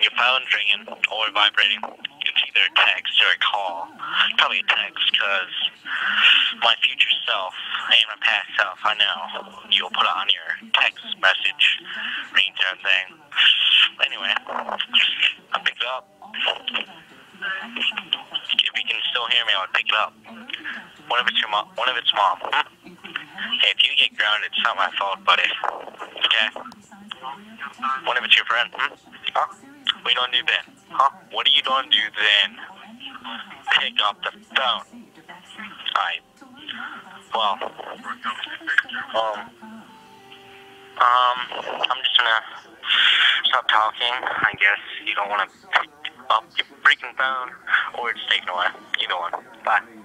Your phone's ringing or vibrating. It's either a text or a call. Probably a text, because my future self and my past self, I know you'll put it on your text message ringtone thing. Anyway, I'll pick it up. If you can still hear me, I'll pick it up. What if it's your mom? What if it's mom? Hey, if you get grounded, it's not my fault, buddy. Okay? What if it's your friend? Huh? What are you gonna do then? Huh? What are you gonna do then? Pick up the phone. Alright. Well, I'm just gonna stop talking. I guess you don't wanna pick up your freaking phone, or it's taken away. Either one. Bye.